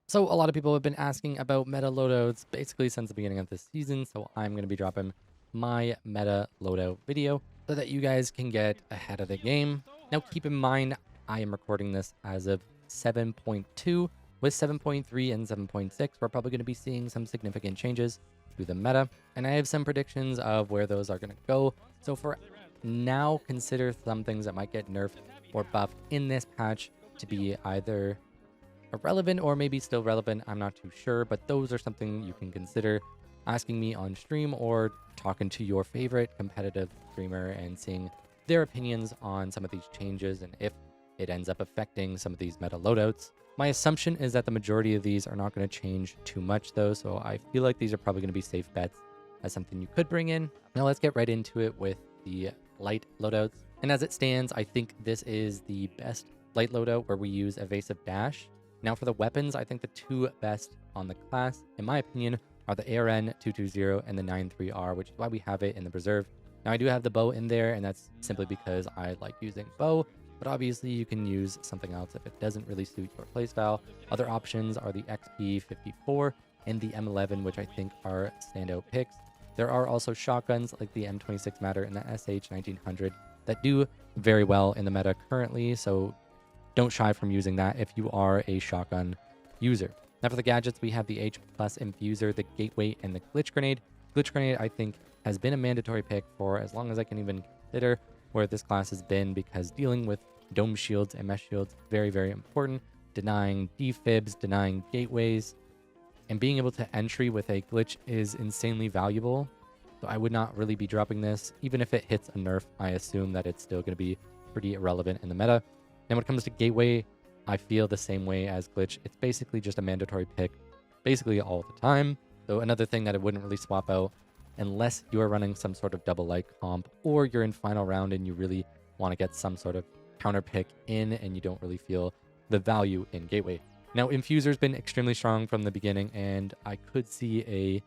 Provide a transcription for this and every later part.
So a lot of people have been asking about meta loadouts basically since the beginning of this season, so I'm going to be dropping my meta loadout video so that you guys can get ahead of the game. Now keep in mind, I am recording this as of 7.2. With 7.3 and 7.6, we're probably going to be seeing some significant changes to the meta, and I have some predictions of where those are going to go. So for now, consider some things that might get nerfed or buffed in this patch to be either irrelevant or maybe still relevant. I'm not too sure, but those are something you can consider asking me on stream or talking to your favorite competitive streamer and seeing their opinions on some of these changes and if it ends up affecting some of these meta loadouts. My assumption is that the majority of these are not going to change too much though, so I feel like these are probably going to be safe bets as something you could bring in. Now let's get right into it with the light loadouts. And as it stands, I think this is the best light loadout where we use evasive dash. Now for the weapons, I think the two best on the class, in my opinion, are the ARN 220 and the 93R, which is why we have it in the reserve. Now I do have the bow in there, and that's simply because I like using bow, but obviously you can use something else if it doesn't really suit your playstyle. Other options are the XP54 and the M11, which I think are standout picks. There are also shotguns like the M26 Matter and the SH1900 that do very well in the meta currently, so don't shy from using that if you are a shotgun user. Now for the gadgets, we have the H+ Infuser, the Gateway, and the Glitch Grenade. Glitch Grenade, I think, has been a mandatory pick for as long as I can even consider where this class has been, because dealing with dome shields and mesh shields, very, very important. Denying defibs, denying gateways, and being able to entry with a glitch is insanely valuable. So I would not really be dropping this. Even if it hits a nerf, I assume that it's still going to be pretty irrelevant in the meta. And when it comes to Gateway, I feel the same way as Glitch. It's basically just a mandatory pick, basically all the time. So another thing that I wouldn't really swap out unless you're running some sort of double light comp or you're in final round and you really want to get some sort of counter pick in and you don't really feel the value in Gateway. Now, Infuser's been extremely strong from the beginning, and I could see a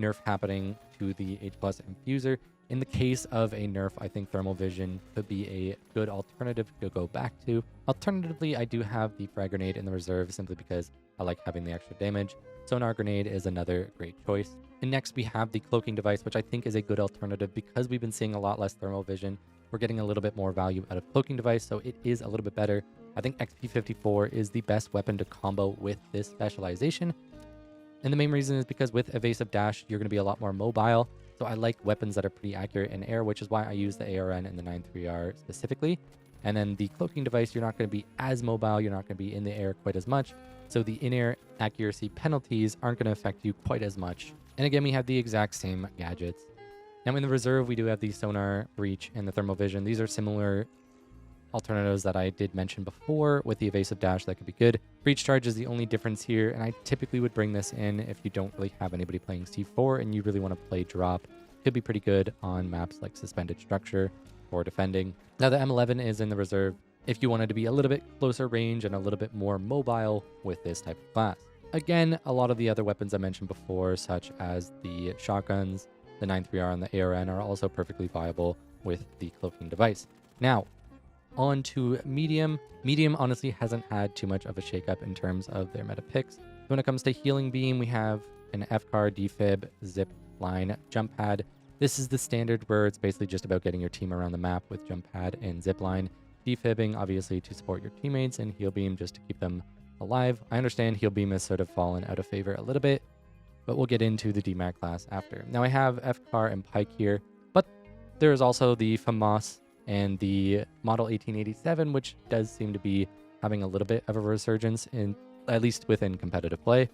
nerf happening to the H+ Infuser. In the case of a nerf, I think Thermal Vision could be a good alternative to go back to. Alternatively, I do have the Frag Grenade in the reserve simply because I like having the extra damage. Sonar Grenade is another great choice. And next we have the Cloaking Device, which I think is a good alternative because we've been seeing a lot less Thermal Vision. We're getting a little bit more value out of Cloaking Device, so it is a little bit better. I think XP54 is the best weapon to combo with this specialization. And the main reason is because with Evasive Dash, you're going to be a lot more mobile. So I like weapons that are pretty accurate in air, which is why I use the ARN and the 93R specifically. And then the Cloaking Device, you're not going to be as mobile. You're not going to be in the air quite as much. So the in-air accuracy penalties aren't going to affect you quite as much. And again, we have the exact same gadgets. Now in the reserve, we do have the Sonar, Breach, and the Thermal Vision. These are similar alternatives that I did mention before with the Evasive Dash that could be good. Breach Charge is the only difference here, and I typically would bring this in if you don't really have anybody playing C4 and you really want to play drop. Could be pretty good on maps like Suspended Structure or defending. Now the M11 is in the reserve if you wanted to be a little bit closer range and a little bit more mobile with this type of class. Again, a lot of the other weapons I mentioned before, such as the shotguns, the 93R, and the ARN are also perfectly viable with the Cloaking Device. Now, on to medium. Medium honestly hasn't had too much of a shakeup in terms of their meta picks. When it comes to Healing Beam, we have an FCAR, defib, zip line, jump pad. This is the standard where it's basically just about getting your team around the map with jump pad and zip line. Defibbing, obviously, to support your teammates, and heal beam just to keep them alive. I understand heal beam has sort of fallen out of favor a little bit, but we'll get into the DMAC class after. Now I have FCAR and Pike here, but there is also the FAMAS and the Model 1887, which does seem to be having a little bit of a resurgence, in at least within competitive play.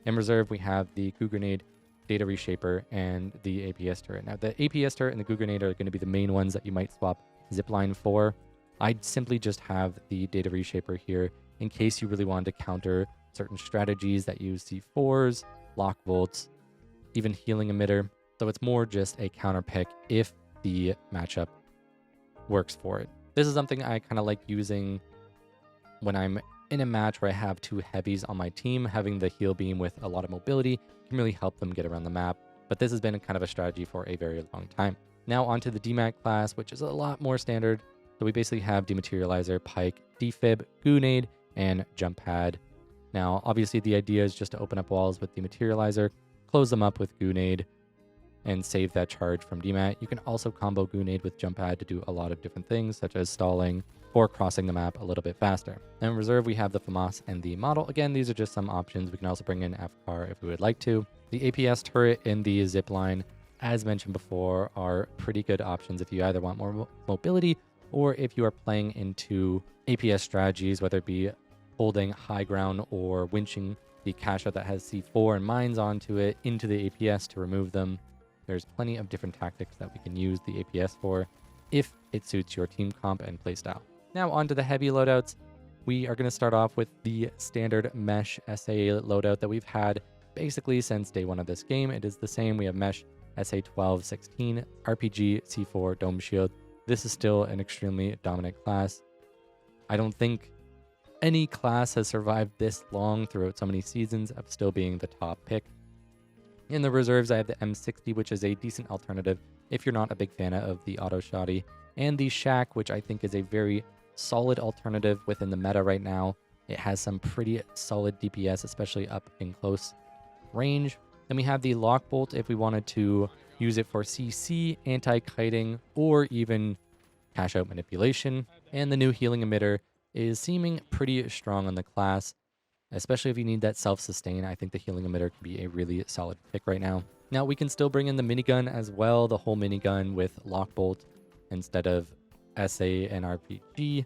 In reserve, we have the Goo Grenade, Data Reshaper, and the APS turret. Now, the APS turret and the Goo Grenade are going to be the main ones that you might swap Zipline for. I'd simply just have the Data Reshaper here in case you really wanted to counter certain strategies that use C4s, lock bolts, even healing emitter. So it's more just a counter pick if the matchup works for it. This is something I kind of like using when I'm in a match where I have two heavies on my team. Having the heal beam with a lot of mobility can really help them get around the map, but this has been kind of a strategy for a very long time. Now onto the DMAC class, which is a lot more standard. So we basically have Dematerializer, Pike, Defib, Grenade, and Jump Pad. Now, obviously, the idea is just to open up walls with the Materializer, close them up with Goonade, and save that charge from DMAT. You can also combo Goonade with Jump Pad to do a lot of different things, such as stalling or crossing the map a little bit faster. And in reserve, we have the FAMAS and the model. Again, these are just some options. We can also bring in FCAR if we would like to. The APS turret and the zipline, as mentioned before, are pretty good options if you either want more mobility or if you are playing into APS strategies, whether it be holding high ground or winching the cache out that has C4 and mines onto it into the APS to remove them. There's plenty of different tactics that we can use the APS for if it suits your team comp and playstyle. Now onto the heavy loadouts. We are going to start off with the standard mesh SA loadout that we've had basically since day one of this game. It is the same. We have mesh SA12, 16, RPG, C4, dome shield. This is still an extremely dominant class. I don't think any class has survived this long throughout so many seasons of still being the top pick. In the reserves, I have the M60, which is a decent alternative if you're not a big fan of the auto shotty, and the Shack, which I think is a very solid alternative within the meta right now. It has some pretty solid DPS, especially up in close range. Then we have the Lockbolt if we wanted to use it for CC, anti-kiting, or even cash out manipulation. And the new healing emitter is seeming pretty strong on the class, especially if you need that self-sustain. I think the healing emitter can be a really solid pick right now. Now we can still bring in the minigun as well, the whole minigun with Lockbolt instead of SA and RPG.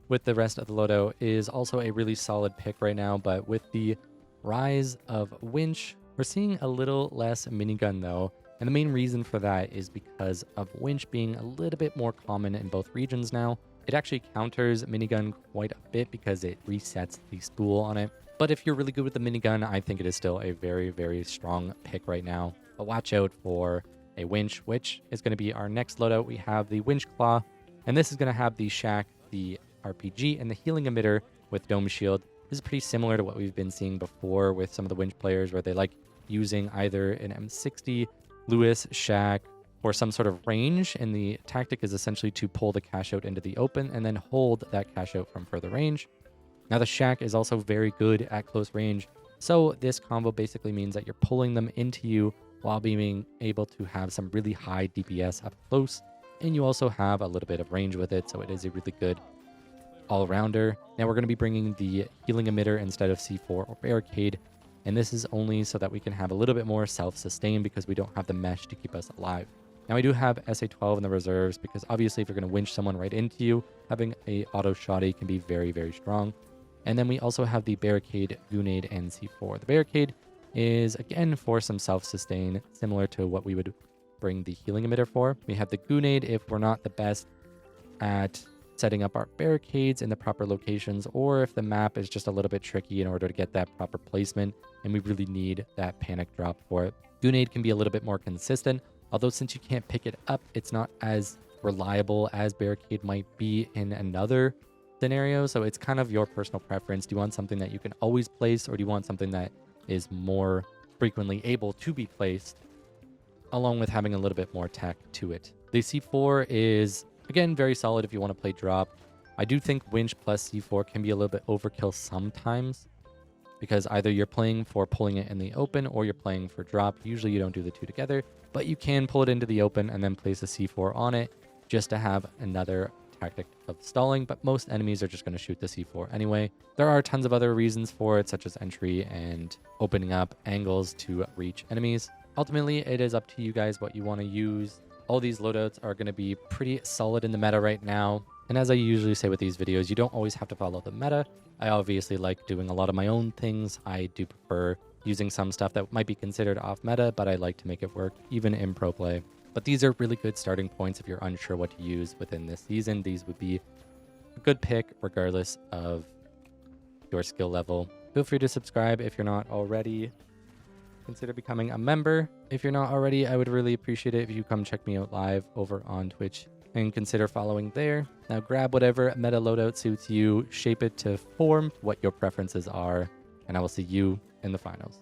With the rest of the loadout is also a really solid pick right now, but with the rise of Winch, we're seeing a little less minigun though. And the main reason for that is because of Winch being a little bit more common in both regions now. It actually counters minigun quite a bit because it resets the spool on it. But if you're really good with the minigun, I think it is still a very, very strong pick right now. But watch out for a Winch, which is going to be our next loadout. We have the Winch Claw, and this is going to have the Shack, the RPG, and the healing emitter with Dome Shield. This is pretty similar to what we've been seeing before with some of the Winch players where they like using either an M60, Lewis, Shack, or some sort of range, and the tactic is essentially to pull the cash out into the open and then hold that cash out from further range. Now the Shack is also very good at close range, so this combo basically means that you're pulling them into you while being able to have some really high DPS up close, and you also have a little bit of range with it, so it is a really good all-rounder. Now we're going to be bringing the healing emitter instead of C4 or barricade, and this is only so that we can have a little bit more self-sustain because we don't have the mesh to keep us alive. Now I do have SA12 in the reserves because obviously if you're going to winch someone right into you, having a auto shotty can be very, very strong. And then we also have the barricade, Goonade, and C4. The barricade is again for some self-sustain, similar to what we would bring the healing emitter for. We have the Goonade if we're not the best at setting up our barricades in the proper locations, or if the map is just a little bit tricky in order to get that proper placement and we really need that panic drop for it. Goonade can be a little bit more consistent, although since you can't pick it up, it's not as reliable as barricade might be in another scenario. So it's kind of your personal preference. Do you want something that you can always place, or do you want something that is more frequently able to be placed, along with having a little bit more tech to it? The C4 is, again, very solid if you want to play drop. I do think Winch plus C4 can be a little bit overkill sometimes, because either you're playing for pulling it in the open or you're playing for drop. Usually you don't do the two together, but you can pull it into the open and then place a C4 on it just to have another tactic of stalling, but most enemies are just going to shoot the C4 anyway. There are tons of other reasons for it, such as entry and opening up angles to reach enemies. Ultimately, it is up to you guys what you want to use. All these loadouts are going to be pretty solid in the meta right now. And as I usually say with these videos, you don't always have to follow the meta. I obviously like doing a lot of my own things. I do prefer using some stuff that might be considered off meta, but I like to make it work even in pro play. But these are really good starting points if you're unsure what to use within this season. These would be a good pick regardless of your skill level. Feel free to subscribe if you're not already. Consider becoming a member. If you're not already, I would really appreciate it if you come check me out live over on Twitch and consider following there. Now grab whatever meta loadout suits you, shape it to form what your preferences are, and I will see you in the finals.